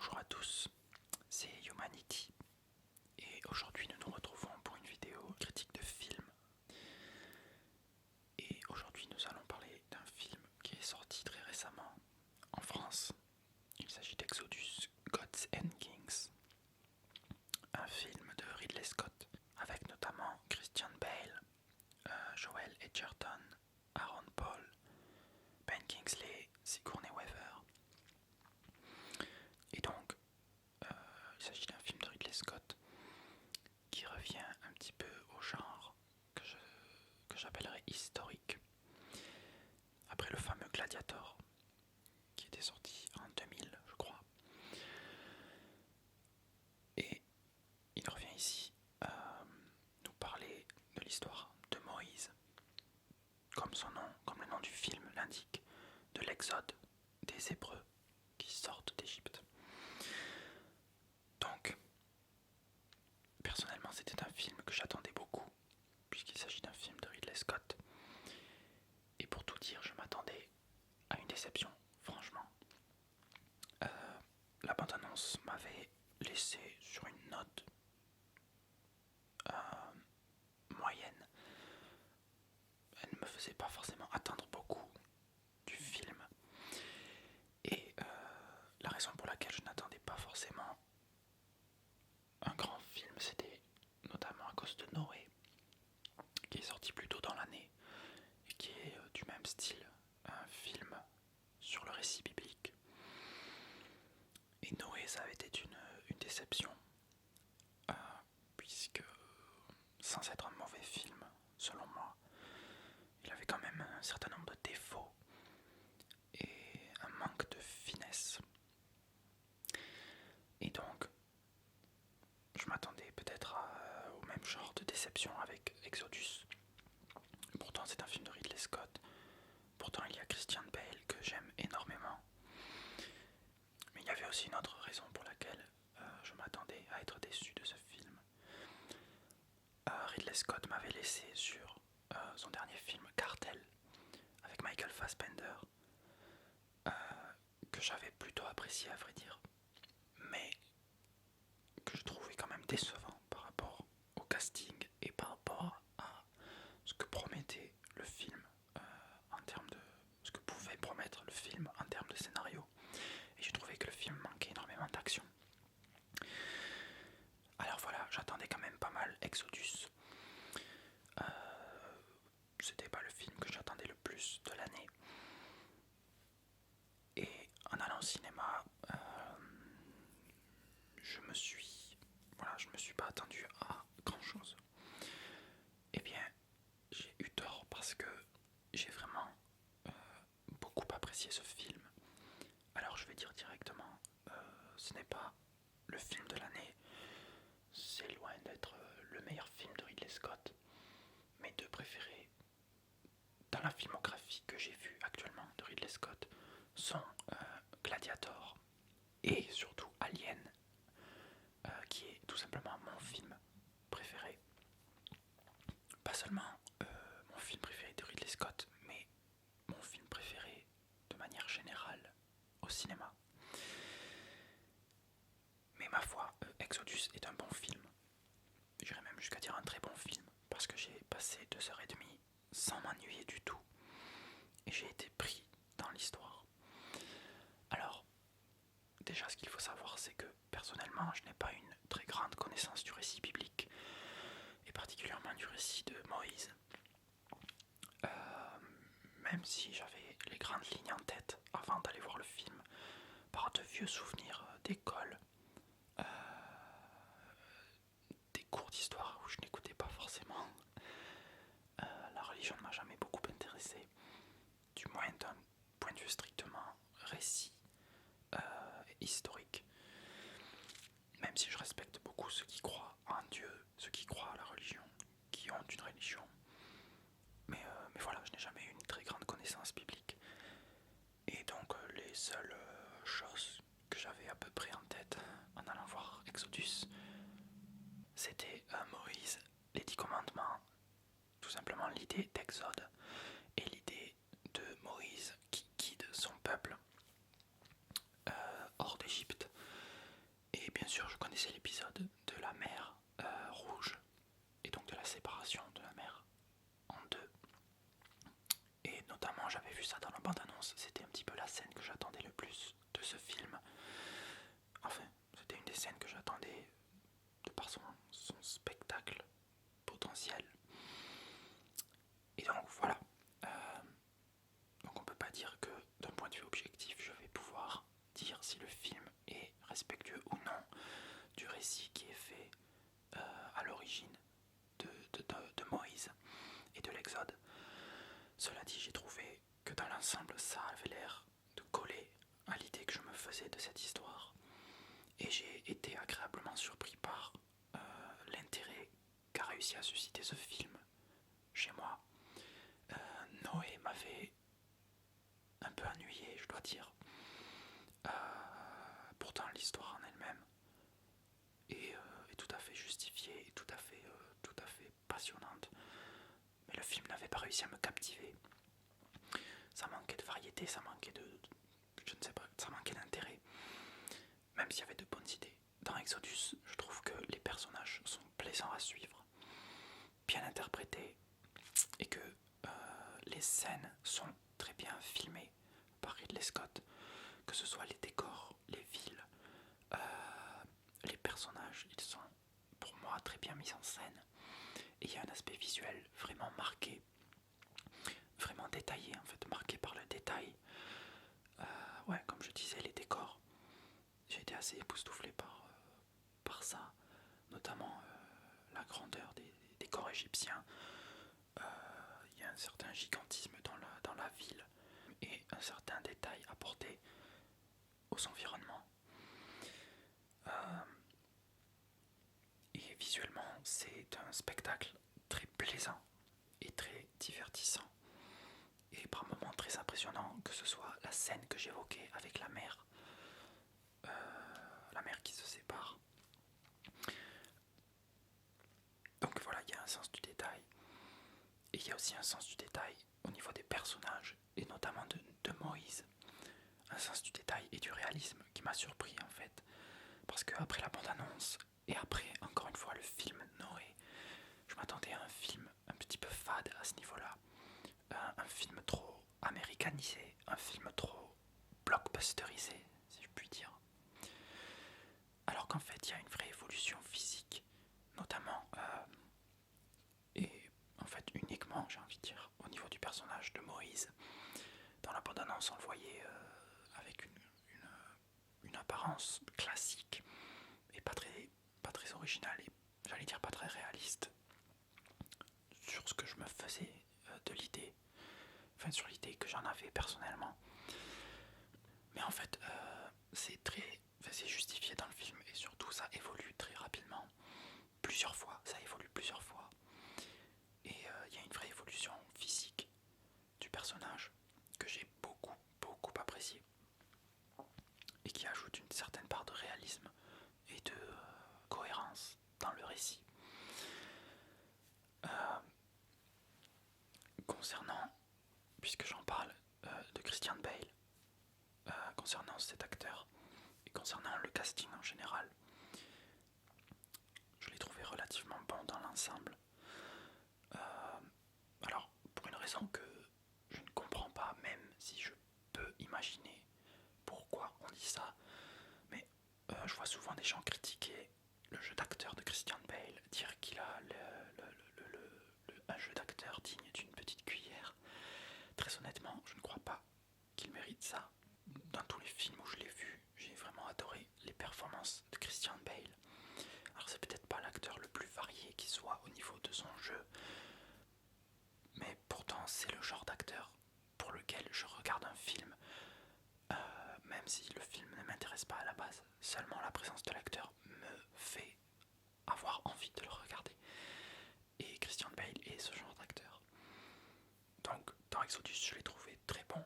Bonjour à tous, c'est Humanity et aujourd'hui nous nous retrouvons pour une vidéo critique de film. Et aujourd'hui nous allons parler d'un film qui est sorti très récemment en France. Il s'agit d'Exodus Gods and Kings, un film de Ridley Scott avec notamment Christian Bale, Joel Edgerton, Aaron Paul, Ben Kingsley, Sigourney Weaver. Et donc il s'agit d'un film de Ridley Scott qui revient un petit peu au genre que j'appellerais historique. Après le fameux Gladiator, qui était sorti en 2000, je crois. Et il revient ici à nous parler de l'histoire de Moïse, comme son nom, comme le nom du film l'indique, de l'exode des Hébreux qui sortent d'Égypte. Donc, personnellement, c'était un film que j'attendais beaucoup, puisqu'il s'agit d'un film de Ridley Scott. Et pour tout dire, je m'attendais à une déception, franchement. La bande-annonce m'avait laissé sur une note moyenne. Elle ne me faisait pas forcément attendre beaucoup du film. Et la raison pour laquelle je n'attendais pas forcément un grand film, c'était notamment à cause de Noé, qui est sorti plus tôt dans l'année et qui est du même style, un film sur le récit biblique. Et Noé, ça avait été une déception, puisque sans être un mauvais film, selon moi, il avait quand même un certain nombre de défauts et un manque de finesse. Et donc, je m'attendais peut-être au même genre de déception avec Exodus. Pourtant, c'est un film de Ridley Scott. Pourtant, il y a Christian Bale que j'aime énormément. Mais il y avait aussi une autre raison pour laquelle je m'attendais à être déçu de ce film. Ridley Scott m'avait laissé sur son dernier film Cartel avec Michael Fassbender, que j'avais plutôt apprécié à vrai dire, mais que je trouvais quand même décevant par rapport au casting et par rapport à ce que promettait le film en termes de ce que pouvait promettre le film en termes de scénario. Et j'ai trouvé que le film manquait énormément d'action. Alors voilà, j'attendais quand même pas mal Exodus. C'était pas le film que j'attendais le plus de l'année. Et en allant au cinéma, je me suis pas attendu à grand chose. Eh bien, j'ai eu tort parce que j'ai vraiment beaucoup apprécié ce film. Alors je vais dire directement, ce n'est pas le film de l'année, c'est loin d'être le meilleur film de Ridley Scott. Mes deux préférés dans la filmographie que j'ai vue actuellement de Ridley Scott sont Gladiator et surtout Alien, qui est tout simplement mon film préféré. Pas seulement mon film préféré de Ridley Scott, mais mon film préféré de manière générale au cinéma. Mais ma foi, Exodus est un bon film. J'irais même jusqu'à dire un très bon film, parce que j'ai passé 2h30 sans m'ennuyer du tout. Et j'ai été pris dans l'histoire. Alors, déjà ce qu'il faut savoir, c'est que personnellement, je n'ai pas une très grande connaissance du récit biblique, et particulièrement du récit de Moïse. Même si j'avais les grandes lignes en tête avant d'aller voir le film, par de vieux souvenirs d'école, des cours d'histoire où je n'écoutais pas forcément. La religion ne m'a jamais beaucoup intéressé, du moins d'un point de vue strictement récit historique. Même si je respecte beaucoup ceux qui croient en Dieu, ceux qui croient à la religion, qui ont une religion. Mais voilà, je n'ai jamais eu une très grande connaissance biblique. Et donc les seules choses que j'avais à peu près en tête en allant voir Exodus, c'était Moïse, les 10 commandements, tout simplement l'idée d'Exode et l'idée de Moïse qui guide son peuple hors d'Égypte. bien sûr, je connaissais l'épisode de la mer rouge, et donc de la séparation de la mer en deux. Et notamment, j'avais vu ça dans la bande-annonce, c'était un petit peu la scène que j'attendais le plus de ce film. Enfin, c'était une des scènes que j'attendais de par son spectacle potentiel. Et donc voilà. Donc on peut pas dire que d'un point de vue objectif, je vais pouvoir dire si le film est respectueux ou non du récit qui est fait à l'origine de Moïse et de l'Exode. Cela dit, j'ai trouvé que dans l'ensemble, ça avait l'air de coller à l'idée que je me faisais de cette histoire. Et j'ai été agréablement surpris par l'intérêt qu'a réussi à susciter ce film chez moi. Noé m'avait un peu ennuyé, je dois dire. Pourtant, l'histoire en elle-même est tout à fait justifiée et tout à fait passionnante. Mais le film n'avait pas réussi à me captiver. Ça manquait de variété, ça manquait je ne sais pas, ça manquait d'intérêt. Même s'il y avait de bonnes idées. Dans Exodus, je trouve que les personnages sont plaisants à suivre, bien interprétés, et que les scènes sont très bien filmées par Ridley Scott, que ce soit les décors, les villes, les personnages, ils sont pour moi très bien mis en scène. Et il y a un aspect visuel vraiment marqué, vraiment détaillé en fait, marqué par le détail. Ouais, comme je disais, les décors, j'ai été assez époustouflé par ça, notamment la grandeur des décors égyptiens. Il y a un certain gigantisme dans la ville et un certain détail apporté aux environnements. Et visuellement, c'est un spectacle très plaisant et très divertissant. Et par moments très impressionnant, que ce soit la scène que j'évoquais avec la mer qui se sépare. Donc voilà, il y a un sens du détail. Et il y a aussi un sens du détail au niveau des personnages, et notamment de Moïse. Un sens du détail et du réalisme qui m'a surpris en fait. Parce qu'après la bande-annonce, et après encore une fois le film Noé, je m'attendais à un film un petit peu fade à ce niveau-là. Un film trop américanisé, un film trop blockbusterisé, si je puis dire. Alors qu'en fait, il y a une vraie évolution physique, notamment, et en fait uniquement, j'ai envie de dire, au niveau du personnage de Moïse. Dans la bande-annonce, on le voyait avec une apparence classique et pas très originale, et j'allais dire pas très réaliste sur ce que je me faisais de l'idée, enfin sur l'idée que j'en avais personnellement. Mais en fait, c'est justifié dans le film, et surtout ça évolue très rapidement. Ça évolue plusieurs fois. Et il y a une vraie évolution physique du personnage que j'ai beaucoup apprécié. Et qui ajoute une certaine part de réalisme et de cohérence dans le récit. Concernant, puisque j'en parle, de Christian Bale, concernant cet acteur et concernant le casting en général, je l'ai trouvé relativement bon dans l'ensemble. Alors, pour une raison que je ne comprends pas, même si je peux imaginer pourquoi on dit ça, mais je vois souvent des gens critiquer le jeu d'acteur de Christian Bale, dire qu'il a un jeu d'acteur digne d'une petite cuillère. Très honnêtement, je ne crois pas qu'il mérite ça. Dans tous les films où je l'ai vu, j'ai vraiment adoré les performances de Christian Bale. Alors c'est peut-être pas l'acteur le plus varié qui soit au niveau de son jeu, mais pourtant c'est le genre d'acteur pour lequel je regarde un film, même si le film ne m'intéresse pas à la base. Seulement la présence de l'acteur me fait avoir envie de le regarder. Et Christian Bale est ce genre d'acteur. Donc dans Exodus, je l'ai trouvé très bon,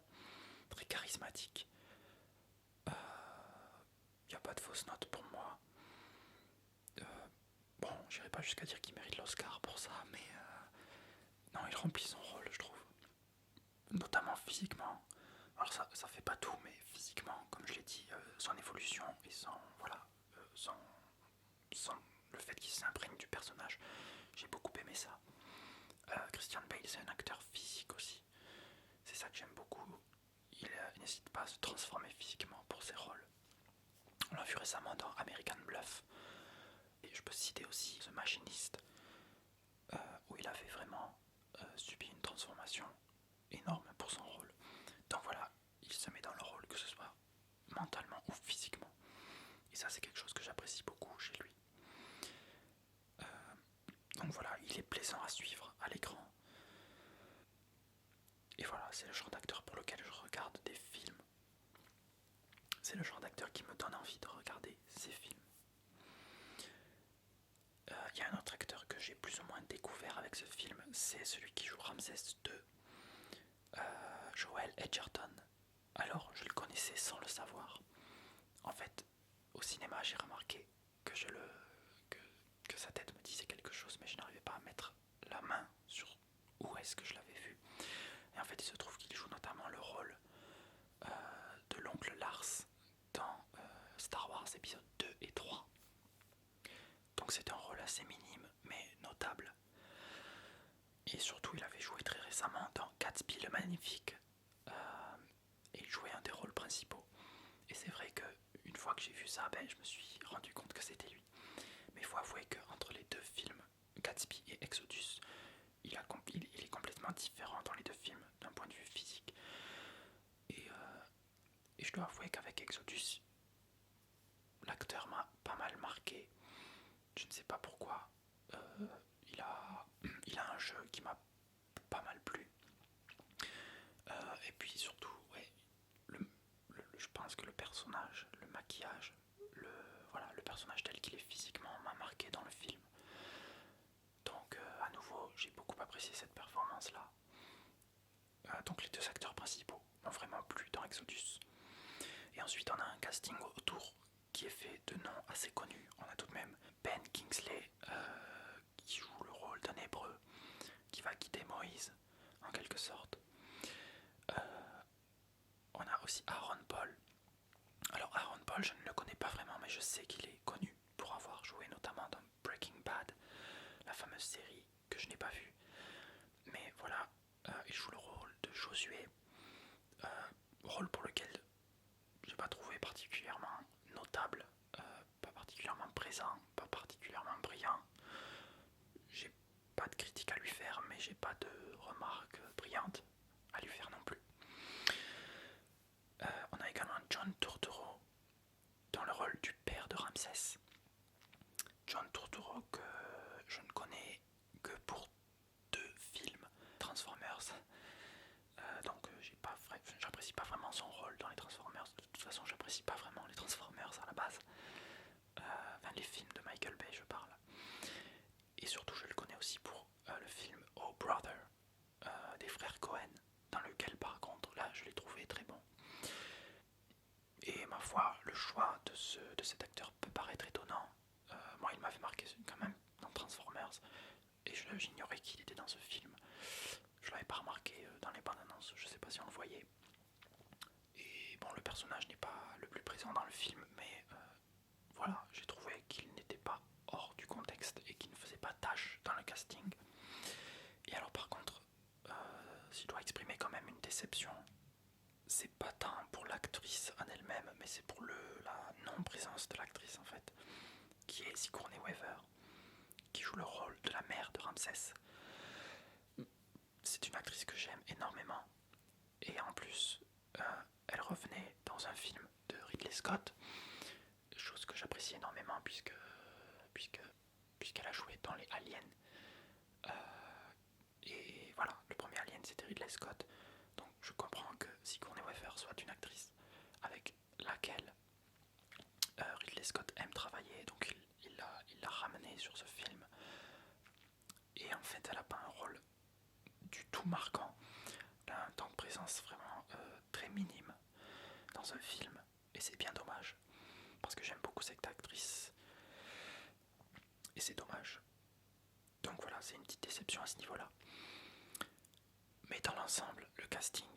très charismatique. Il n'y a pas de fausse note pour moi. Bon, j'irai pas jusqu'à dire qu'il mérite l'Oscar pour ça, mais non, il remplit son rôle, je trouve. Notamment physiquement. Alors ça fait pas tout, mais physiquement, comme je l'ai dit, son évolution et le fait qu'il s'imprègne du personnage. J'ai beaucoup aimé ça. Christian Bale, c'est un acteur physique aussi. C'est ça que j'aime beaucoup. Il n'hésite pas à se transformer physiquement pour ses rôles. On l'a vu récemment dans American Bluff. Et je peux citer aussi The Machinist, où il avait vraiment subi une transformation énorme pour son rôle. Donc voilà, il se met dans le rôle, que ce soit mentalement ou physiquement. Et ça, c'est quelque chose que j'apprécie beaucoup chez lui. Donc voilà, il est plaisant à suivre à l'écran. Et voilà, c'est le genre d'acteur pour lequel je regarde des films. C'est le genre d'acteur qui me donne envie de regarder ces films. Il y a un autre acteur que j'ai plus ou moins découvert avec ce film, c'est celui qui joue Ramsès II, Joel Edgerton. Alors, je le connaissais sans le savoir. En fait, au cinéma, j'ai remarqué que que sa tête me disait quelque chose, mais je n'arrivais pas à mettre la main sur où est-ce que je l'avais vu. Et en fait, il se trouve qu'il joue notamment le rôle de l'oncle Lars dans Star Wars épisode 2 et 3. Donc c'est un rôle assez minime, mais notable. Et surtout, il avait joué très récemment dans Gatsby le Magnifique. Et il jouait un des rôles principaux. Et c'est vrai qu'une fois que j'ai vu ça, je me suis rendu compte que c'était lui. Mais il faut avouer qu'entre les deux films, Gatsby et Exodus, il est complètement différent dans les deux films d'un point de vue physique. Et je dois avouer qu'avec Exodus, l'acteur m'a pas mal marqué. Je ne sais pas pourquoi. Il a un jeu qui m'a pas mal plu. Et puis surtout, ouais, je pense que le personnage, le maquillage, le personnage tel qu'il est physiquement m'a marqué dans le film. Donc à nouveau, j'ai beaucoup apprécié cette performance-là. Donc les deux acteurs principaux m'ont vraiment plu dans Exodus. Et ensuite on a un casting autour qui est fait de noms assez connus. On a tout de même Ben Kingsley qui joue le rôle d'un hébreu qui va guider Moïse en quelque sorte. On a aussi Aaron Paul. Alors Aaron Paul, je ne le connais pas vraiment, mais je sais qu'il est connu pour avoir joué notamment dans Breaking Bad, la fameuse série que je n'ai pas vue. Mais voilà, il joue le rôle de Josué, rôle pour lequel je n'ai pas trouvé particulièrement notable, pas particulièrement présent, pas particulièrement brillant. J'ai pas de critique à lui faire, mais j'ai pas de remarques brillantes à lui faire non plus. On a également John Turturro dans le rôle du père de Ramsès. John Turturro que je ne connais que pour 2 films Transformers. Donc j'apprécie pas vraiment son rôle dans les Transformers. De toute façon, j'apprécie pas vraiment les Transformers à la base. Enfin, les films de Michael Bay, je parle. Et surtout, je le connais aussi pour le film Oh Brother des frères Cohen, dans lequel par contre, là, je l'ai trouvé très bon. Et ma foi, le choix de cet acteur peut paraître étonnant. Moi, il m'avait marqué quand même dans Transformers, et j'ignorais qu'il était dans ce film. Je l'avais pas remarqué dans les bandes annonces, je sais pas si on le voyait. Et bon, le personnage n'est pas le plus présent dans le film, mais voilà, j'ai trouvé qu'il n'était pas hors du contexte et qu'il ne faisait pas tâche dans le casting. Et alors par contre, si je dois exprimer quand même une déception, c'est pas tant pour l'actrice en elle-même, mais c'est pour la non-présence de l'actrice en fait, qui est Sigourney Weaver, qui joue le rôle de la mère de Ramsès. C'est une actrice que j'aime énormément, et en plus, elle revenait dans un film de Ridley Scott, chose que j'apprécie énormément puisqu'elle a joué dans les Aliens. Et voilà, le premier Alien c'était Ridley Scott, donc je comprends que Sigourney Weaver soit une actrice avec laquelle Ridley Scott aime travailler, donc il l'a ramenée sur ce film. Et en fait, elle n'a pas un rôle du tout marquant. Elle a un temps de présence vraiment très minime dans un film, et c'est bien dommage, parce que j'aime beaucoup cette actrice, et c'est dommage. Donc voilà, c'est une petite déception à ce niveau-là. Mais dans l'ensemble, le casting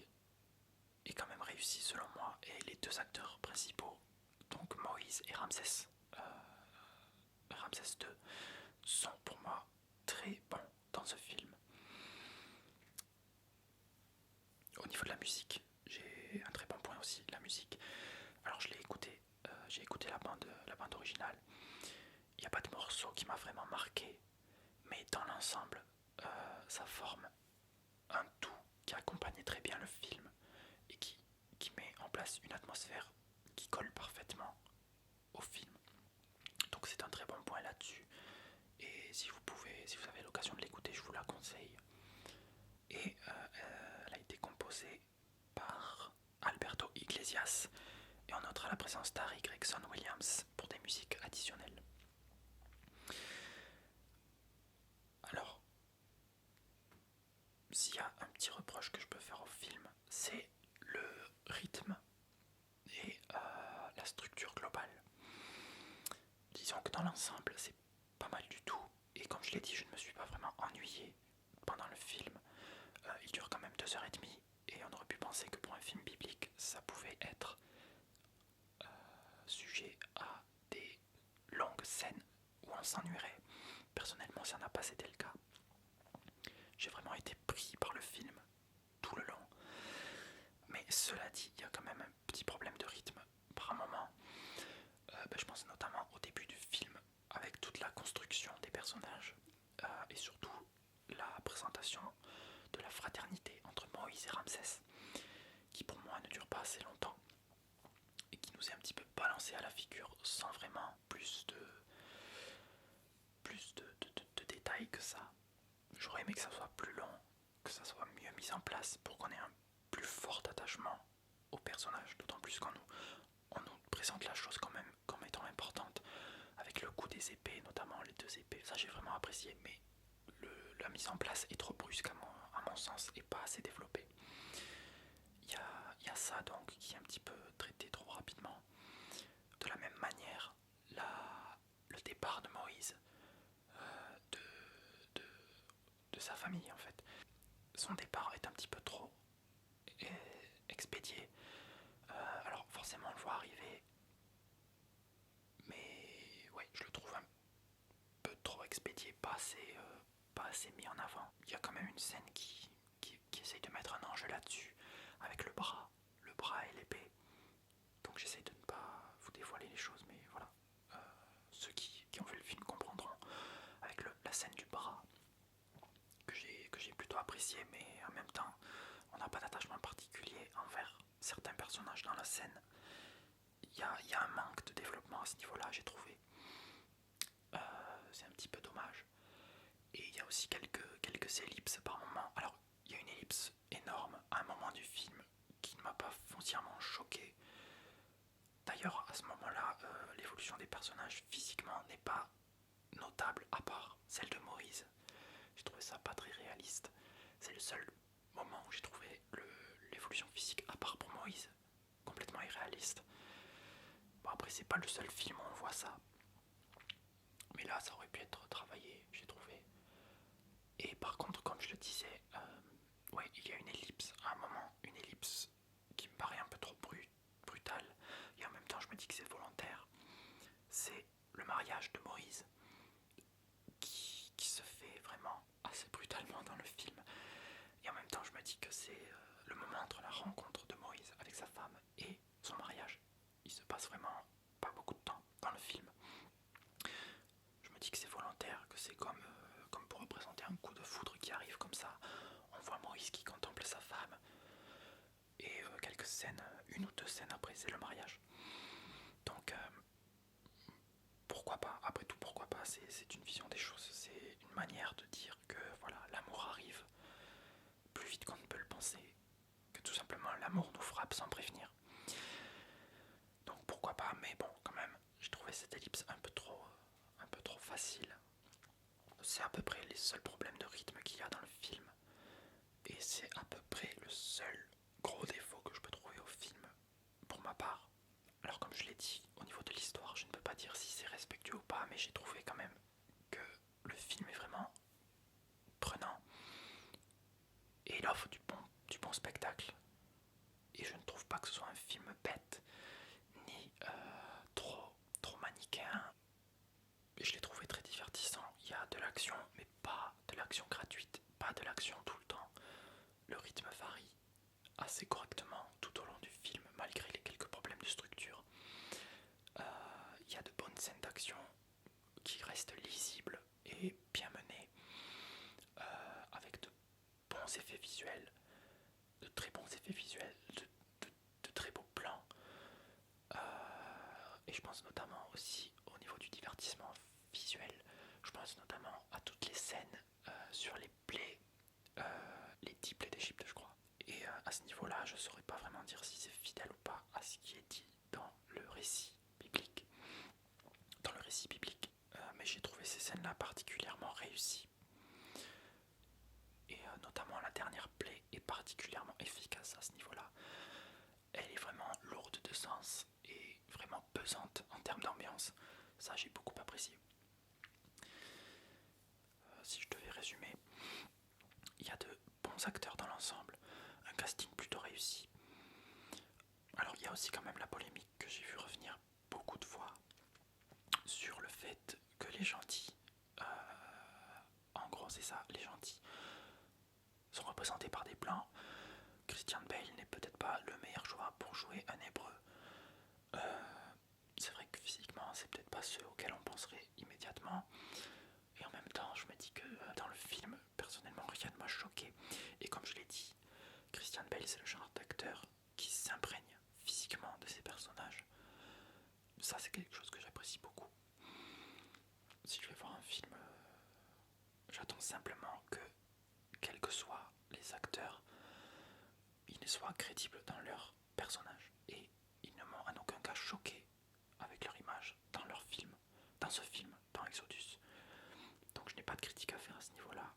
est quand même réussi selon moi, et les 2 acteurs principaux, donc Moïse et Ramsès, Ramsès II sont pour moi très bons dans ce film. Au niveau de la musique, j'ai un très bon point aussi, la musique. Alors je l'ai écouté, j'ai écouté la bande originale. Il n'y a pas de morceau qui m'a vraiment marqué, mais dans l'ensemble, ça forme un tout qui accompagne très bien le film et qui met en place une atmosphère qui colle parfaitement au film. Donc c'est un très bon point là-dessus. Et si vous avez l'occasion de l'écouter, je vous la conseille. Et elle a été composée par Alberto Iglesias. Et on notera la présence d'Harry Gregson Williams pour des musiques additionnelles. Alors, s'il y a un petit reproche que je peux faire au film, c'est le rythme et la structure globale. Disons que dans l'ensemble, c'est pas mal du tout. Et comme je l'ai dit, je ne me suis pas vraiment ennuyé pendant le film. Il dure quand même 2h30 et on aurait pu penser que pour un film biblique, ça pouvait être sujet à des longues scènes où on s'ennuierait. Personnellement, ça n'a pas été le cas. J'ai vraiment été pris par le film tout le long. Mais cela dit, il y a quand même un petit problème de rythme par un moment. Je pense notamment au début du film, avec toute la construction des personnages et surtout la présentation de la fraternité entre Moïse et Ramsès, qui pour moi ne dure pas assez longtemps et qui nous est un petit peu balancé à la figure sans vraiment plus de détails que ça. J'aurais aimé que ça soit plus long, que ça soit mieux mis en place pour qu'on ait un plus fort attachement au personnage, d'autant plus on nous présente la chose quand même comme étant importante, avec le coup des épées, notamment les 2 épées. Ça j'ai vraiment apprécié, mais la mise en place est trop brusque à mon sens et pas assez développée. Il y a ça donc qui est un petit peu traité trop rapidement. De la même manière, le départ de Moïse de, de, de sa famille en fait. Son départ est un petit peu trop expédié. Alors forcément on le voit arriver, mais ouais, je le trouve un peu trop expédié, pas assez mis en avant. Il y a quand même une scène qui essaye de mettre un enjeu là-dessus, avec le bras et l'épée. Donc j'essaye de ne pas vous dévoiler les choses, mais voilà. Ceux qui ont vu le film comprendront, avec la scène du bras, que j'ai plutôt apprécié, mais en même temps, on n'a pas d'attachement particulier envers certains personnages dans la scène. Il y a un manque de développement à ce niveau-là, j'ai trouvé. C'est un petit peu dommage. Et il y a aussi quelques ellipses par moment. Alors, il y a une ellipse énorme à un moment du film qui ne m'a pas foncièrement choqué. D'ailleurs, à ce moment-là, l'évolution des personnages physiquement n'est pas notable, à part celle de Moïse. J'ai trouvé ça pas très réaliste. C'est le seul moment où j'ai trouvé l'évolution physique, à part pour Moïse, complètement irréaliste. Bon, après, c'est pas le seul film où on voit ça. Mais là, ça aurait pu être travaillé, j'ai trouvé. Et par contre, comme je le disais, ouais, il y a une ellipse à un moment, une ellipse qui me paraît un peu trop brutale. Et en même temps, je me dis que c'est volontaire. C'est le mariage de Moïse qui se fait vraiment assez brutalement dans le film. Et en même temps, je me dis que c'est le moment entre la rencontre de Moïse avec sa femme et son mariage. Il se passe vraiment pas beaucoup de temps dans le film. Je me dis que c'est volontaire, que c'est comme pour représenter un coup de foudre qui arrive comme ça. On voit Moïse qui contemple sa femme. Et quelques scènes, une ou 2 scènes après, c'est le mariage. Donc, pourquoi pas? Après tout, pourquoi pas? C'est une vision des choses. C'est une manière de dire que voilà, l'amour arrive plus vite qu'on ne peut le penser. Que tout simplement, l'amour nous frappe sans prévenir. Donc pourquoi pas? Mais bon, quand même, j'ai trouvé cette ellipse un peu trop facile. C'est à peu près les seuls problèmes de rythme qu'il y a dans le film. Et c'est à peu près le seul gros défaut que je peux trouver au film, pour ma part. Alors comme je l'ai dit, au niveau de l'histoire, je ne peux pas dire si c'est respectueux ou pas, mais j'ai trouvé quand même que le film est vraiment prenant et il offre du bon spectacle. Et je ne trouve pas que ce soit un film bête, ni trop manichéen. Et je l'ai trouvé de l'action, mais pas de l'action gratuite, pas de l'action tout le temps. Le rythme varie assez correctement tout au long du film, malgré les quelques problèmes de structure. Il y a de bonnes scènes d'action qui restent lisibles et bien menées, avec de bons effets visuels, de très bons effets visuels, de très beaux plans. Et je pense notamment aussi au niveau du divertissement visuel. Je pense notamment à toutes les scènes sur les plaies, les 10 plaies d'Égypte, je crois. Et à ce niveau-là, je ne saurais pas vraiment dire si c'est fidèle ou pas à ce qui est dit dans le récit biblique. Mais j'ai trouvé ces scènes-là particulièrement réussies. Et notamment la dernière plaie est particulièrement efficace à ce niveau-là. Elle est vraiment lourde de sens et vraiment pesante en termes d'ambiance. Ça, j'ai beaucoup apprécié. Si je devais résumer, il y a de bons acteurs dans l'ensemble, un casting plutôt réussi. Alors il y a aussi quand même la polémique que j'ai vu revenir beaucoup de fois sur le fait que les gentils, en gros c'est ça, les gentils sont représentés par des blancs. Christian Bale n'est peut-être pas le meilleur choix pour jouer un hébreu. C'est vrai que physiquement c'est peut-être pas ceux auxquels on penserait immédiatement. Et en même temps je me dis que dans le film, personnellement rien ne m'a choqué. Et comme je l'ai dit, Christian Bale c'est le genre d'acteur qui s'imprègne physiquement de ses personnages. Ça c'est quelque chose que j'apprécie beaucoup. Si je vais voir un film, j'attends simplement que, quels que soient les acteurs, ils soient crédibles dans leur personnage. Et ils ne m'ont en aucun cas choqué avec leur image dans leur film, dans ce film, dans Exodus. Donc je n'ai pas de critique à faire à ce niveau-là.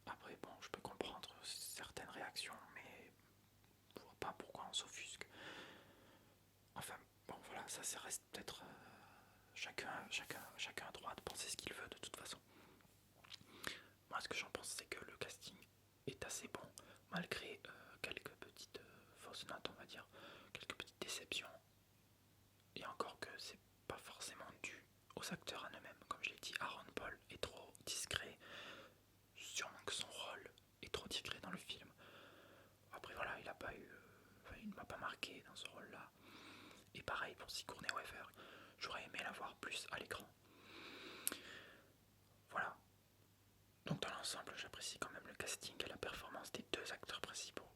Après, bon, je peux comprendre certaines réactions, mais je vois pas pourquoi on s'offusque. Enfin, bon, voilà, ça reste peut-être... chacun a droit de penser ce qu'il veut de toute façon. Moi, ce que j'en pense, c'est que le casting est assez bon, malgré quelques petites fausses notes, on va dire, quelques petites déceptions. Et encore que c'est pas forcément dû aux acteurs en eux-mêmes. Comme je l'ai dit, Aaron Paul est trop discret, sûrement que son rôle est trop discret dans le film. Après voilà, il a pas eu, il ne m'a pas marqué dans ce rôle-là. Et pareil pour Sigourney Weaver, j'aurais aimé la voir plus à l'écran. Voilà. Donc dans l'ensemble, j'apprécie quand même le casting et la performance des deux acteurs principaux.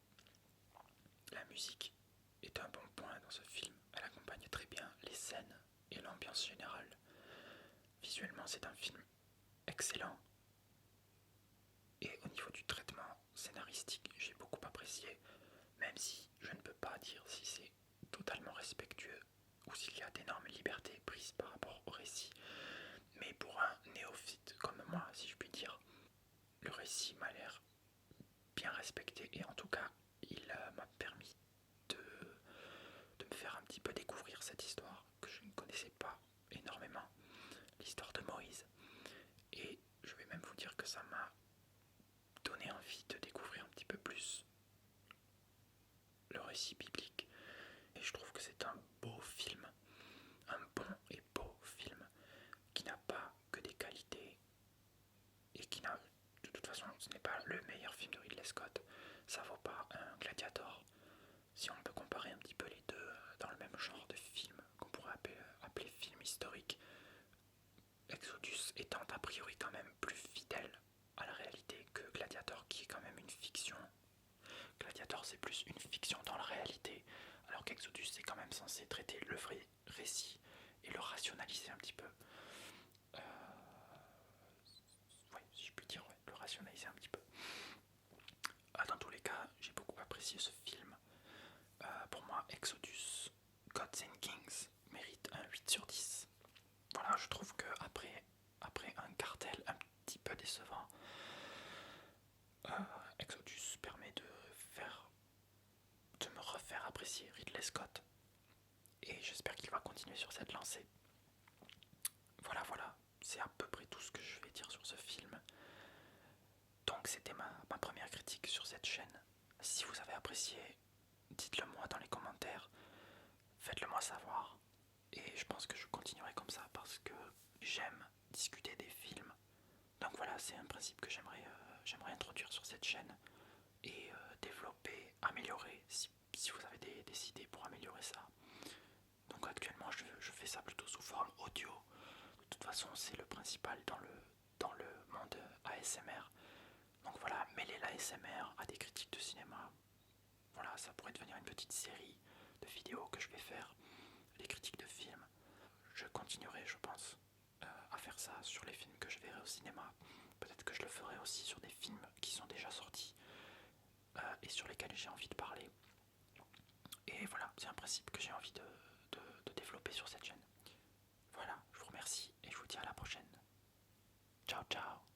La musique est un bon point dans ce film, elle accompagne très bien les scènes et l'ambiance générale. Visuellement, c'est un film excellent. Et au niveau du traitement scénaristique, j'ai beaucoup apprécié, même si je ne peux pas dire si c'est totalement respectueux ou s'il y a d'énormes libertés prises par rapport au récit. Mais pour un néophyte comme moi, si je puis dire, le récit m'a l'air bien respecté et en tout cas, il m'a permis de me faire un petit peu découvrir cette histoire que je ne connaissais pas énormément, l'histoire de Moïse. Et je vais même vous dire que ça m'a donné envie de découvrir un petit peu plus le récit biblique. Et je trouve que c'est un beau film, un bon et beau film qui n'a pas que des qualités et qui n'a, de toute façon, ce n'est pas le meilleur film de Ridley Scott. Ça vaut pas un Gladiator. Si on peut comparer un petit peu les deux dans le même genre de film qu'on pourrait appeler film historique, Exodus étant a priori quand même plus fidèle à la réalité que Gladiator, qui est quand même une fiction. Gladiator c'est plus une fiction dans la réalité, alors qu'Exodus c'est quand même censé traiter le vrai récit et le rationaliser un petit peu. Ouais, si je puis dire, ouais, le rationaliser un petit peu. Dans tous les cas, j'ai beaucoup apprécié ce film. Pour moi, Exodus, Gods and Kings mérite un 8 sur 10. Voilà, je trouve que après un cartel un petit peu décevant, Exodus permet de me refaire apprécier Ridley Scott. Et j'espère qu'il va continuer sur cette lancée. Voilà, c'est à peu près tout ce que je vais dire sur ce film. Donc c'était ma première critique sur cette chaîne. Si vous avez apprécié, dites-le moi dans les commentaires, faites-le moi savoir. Et je pense que je continuerai comme ça parce que j'aime discuter des films. Donc voilà, c'est un principe que j'aimerais introduire sur cette chaîne et développer, améliorer si vous avez des idées pour améliorer ça. Donc actuellement je fais ça plutôt sous forme audio. De toute façon c'est le principal dans le monde ASMR. Donc voilà, mêler l'ASMR à des critiques de cinéma. Voilà, ça pourrait devenir une petite série de vidéos que je vais faire, les critiques de films. Je continuerai, je pense, à faire ça sur les films que je verrai au cinéma. Peut-être que je le ferai aussi sur des films qui sont déjà sortis et sur lesquels j'ai envie de parler. Et voilà, c'est un principe que j'ai envie de développer sur cette chaîne. Voilà, je vous remercie et je vous dis à la prochaine. Ciao ciao.